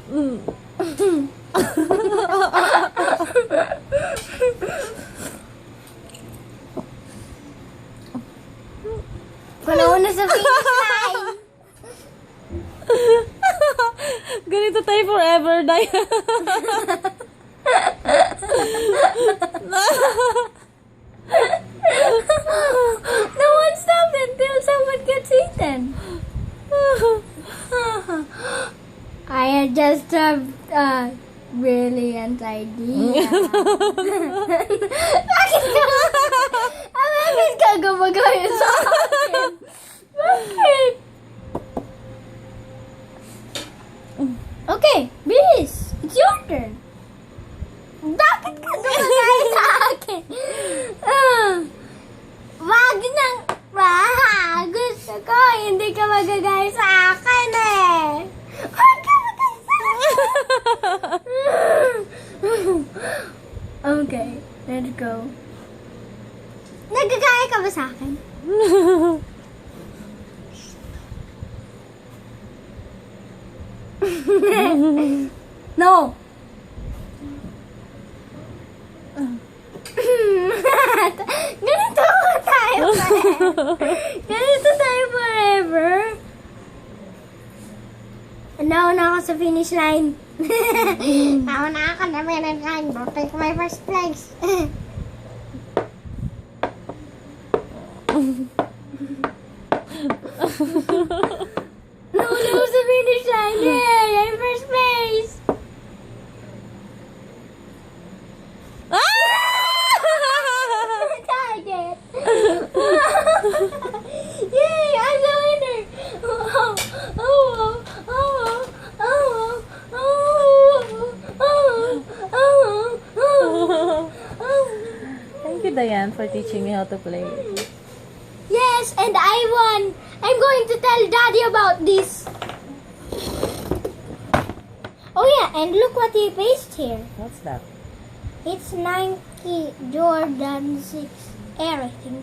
Kuna sa finish line. Ganito tayo forever, Day. No one stopped until someone gets eaten. I had just a brilliant idea. Bakit ka gumagaya sa akin? Bakit? Okay, Bilis, it's your turn. Bakit ka gumagaya sa akin? Wag nang, gusto ko, hindi ka magagaya sa akin eh. Wag ka magagaya sa akin. Okay, let's go. Nagagaya ka ba sa akin? No. Ganito tayo forever. Ganito tayo forever. Nauna ako sa finish line. Nauna ako na finish line. Take my first place. Nauna ako sa finish line. Yay! I'm first place. Target. Yay! I'm the winner. Thank you, Diane, for teaching me how to play. Yes, and I won. I'm going to tell Daddy about this. Oh yeah, and look what he pasted here. What's that? It's Nike Jordan 6 Air, I think.